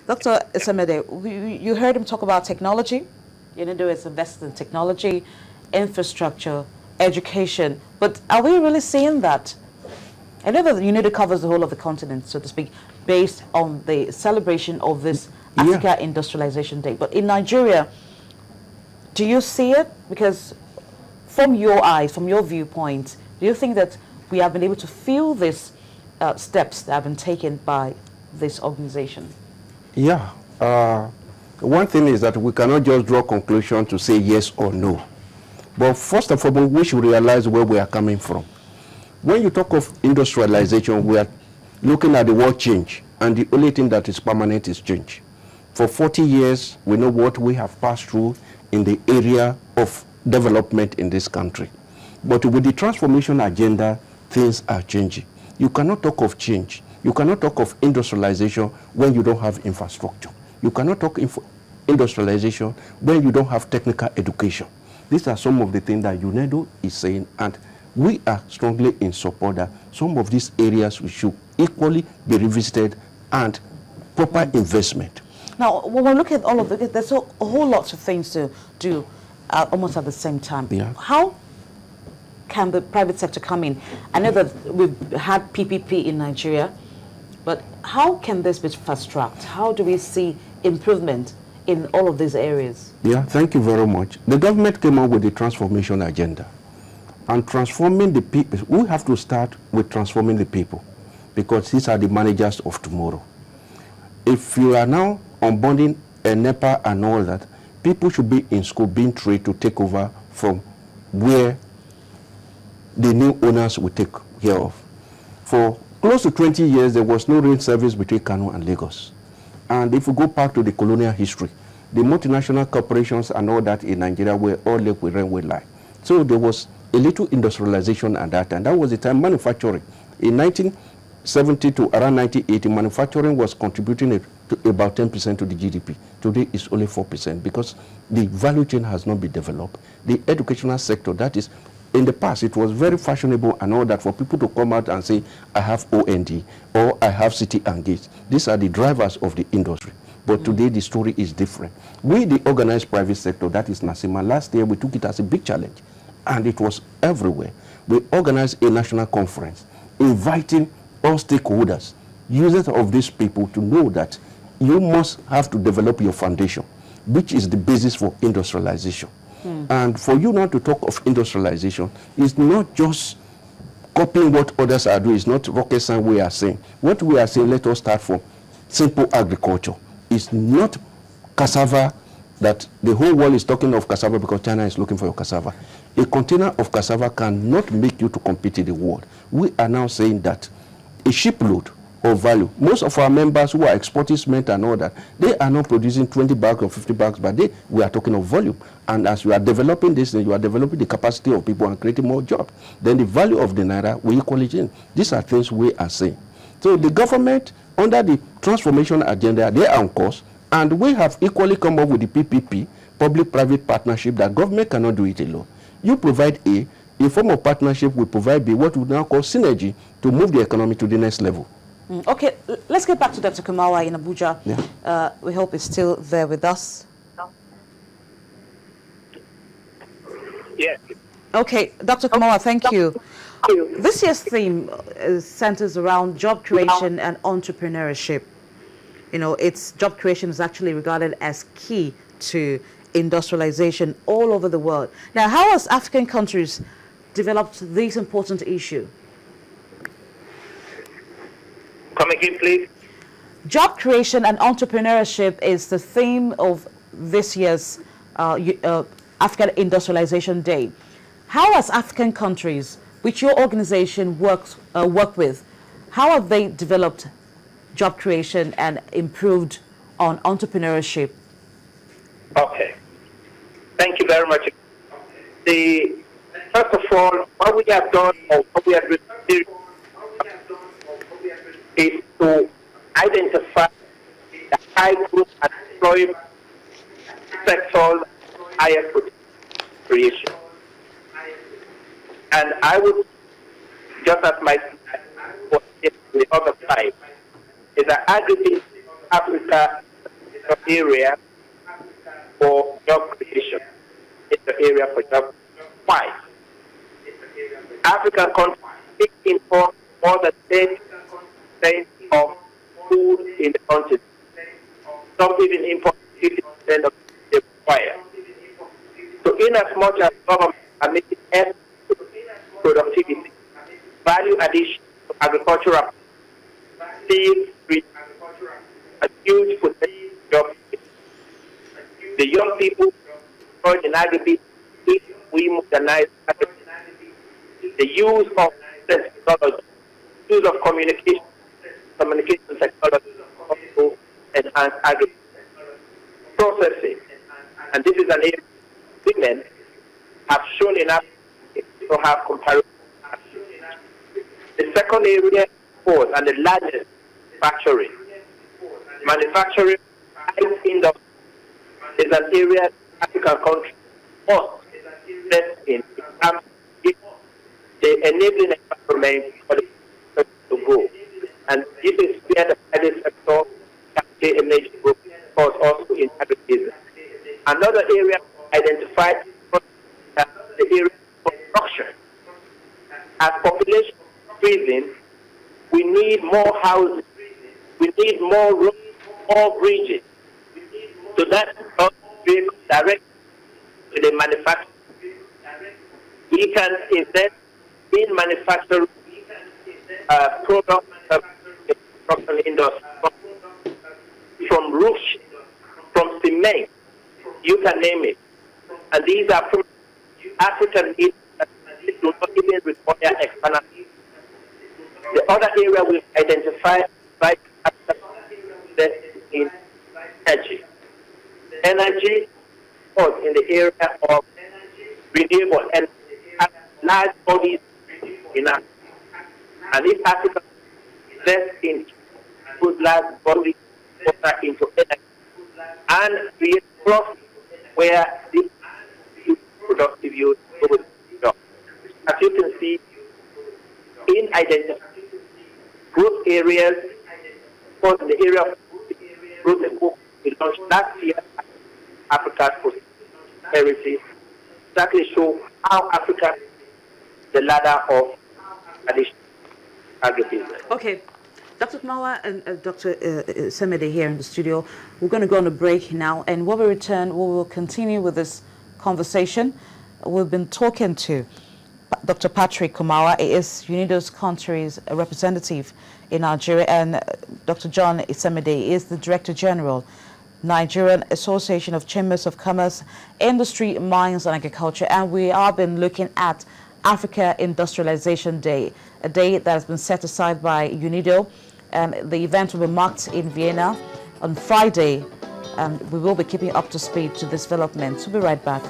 Dr. Isemede, you heard him talk about technology. There is invested in technology, infrastructure, education. But are we really seeing that? I know that UNIDO covers the whole of the continent, so to speak, based on the celebration of this Africa Industrialization Day. But in Nigeria, do you see it? Because from your eyes, from your viewpoint, do you think that we have been able to feel these steps that have been taken by this organization? Yeah. One thing is that we cannot just draw conclusion to say yes or no. But first of all, we should realize where we are coming from. When you talk of industrialization, we are looking at the world change, and the only thing that is permanent is change. For 40 years, we know what we have passed through in the area of development in this country. But with the transformation agenda, things are changing. You cannot talk of change. You cannot talk of industrialization when you don't have infrastructure. You cannot talk industrialization when you don't have technical education. These are some of the things that UNIDO is saying, and we are strongly in support that some of these areas we should equally be revisited and proper investment. Now, when we look at all of it, there's a whole lot of things to do almost at the same time. Yeah. How can the private sector come in? I know that we've had PPP in Nigeria, but how can this be fast-tracked? How do we see improvement in all of these areas? Yeah, thank you very much. The government came up with the transformation agenda. And transforming the people, we have to start with transforming the people, because these are the managers of tomorrow. If you are now onboarding a NEPA and all that, people should be in school being trained to take over from where the new owners will take care of. For close to 20 years, there was no rail service between Kano and Lagos. And if we go back to the colonial history, the multinational corporations and all that in Nigeria were all left with railway line. So there was a little industrialization at that time. That was the time manufacturing. In 1970 to around 1980, manufacturing was contributing to about 10% to the GDP. Today it's only 4% because the value chain has not been developed. The educational sector, that is, in the past, it was very fashionable and all that for people to come out and say, I have OND or I have City and Gates. These are the drivers of the industry. But today, the story is different. We, the organized private sector, that is NASIMA, last year we took it as a big challenge. And it was everywhere. We organized a national conference, inviting all stakeholders, users of these people to know that you must have to develop your foundation, which is the basis for industrialization. And for you now to talk of industrialization, it's not just copying what others are doing. It's not rocket science we are saying. What we are saying, let us start from simple agriculture. It's not cassava that the whole world is talking of cassava because China is looking for your cassava. A container of cassava cannot make you to compete in the world. We are now saying that a shipload of value. Most of our members who are exporting cement and all that, they are not producing 20 bags or 50 bags per day. We are talking of volume. And as you are developing this, you are developing the capacity of people and creating more jobs. Then the value of the naira will equally change. These are things we are saying. So the government, under the transformation agenda, they are on course. And we have equally come up with the PPP, public-private partnership, that government cannot do it alone. You provide A, a form of partnership will provide B, what we now call synergy, to move the economy to the next level. Okay, let's get back to Dr. Kumawa in Abuja. Yeah. We hope he's still there with us. Yes. Okay, Dr. Kumawa, thank you. This year's theme centers around job creation and entrepreneurship. Its job creation is actually regarded as key to industrialization all over the world. Now, how has African countries developed this important issue? Come again, please. Job creation and entrepreneurship is the theme of this year's African Industrialization Day. How has African countries, which your organization work with, how have they developed job creation and improved on entrepreneurship? Okay. Thank you very much. First of all, what we have done, or what we have received, is to identify the high growth and employment sectors, higher creation. And I would, just as my the other side, is that aggregate Africa area for job creation. It's the area for job. Why? African countries import more than 10% of food in the country. Some even import 50% of the require. So in as much as government are making efforts to productivity, value addition to agricultural, still reach a huge potential job. The young people employed in agribusiness, if we modernize agribusiness, the use of technology, use of communication technology also enhance agribusiness. Processing, and this is an area women have shown enough to have comparison. The second area, fourth, and the largest, manufacturing industry is an area African countries must invest in terms of the enabling environment for the sector to grow. And this is where the private sector can play a major role, of course, also in agribusiness. Another area identified is the area of construction. As population increasing, we need more houses, we need more roads, more bridges. So that is direct to the manufacturing. We can invest in manufacturing products in the construction industry, from roofs, from cement, you can name it. And these are African needs that do not even require expansion. The other area we identify by in energy. Energy was in the area of renewable and large bodies in Africa. And if Africa invest in put large bodies water into energy and create profit where this productive use goes. As you can see, in identifying growth areas, for the area of growth and hope we launched last year, Africa's prosperity, exactly show how Africa the ladder of additional agribusiness. Okay. Dr. Kumawa and Dr. Semede here in the studio. We're going to go on a break now, and when we return, we will continue with this conversation. We've been talking to Dr. Patrick Kumawa. He is UNIDO's country's representative in Nigeria, and Dr. John Isemede is the Director General, Nigerian Association of Chambers of Commerce, Industry, Mines and Agriculture, and we have been looking at Africa Industrialization Day, a day that has been set aside by UNIDO. The event will be marked in Vienna on Friday, and we will be keeping up to speed to this development. We'll be right back.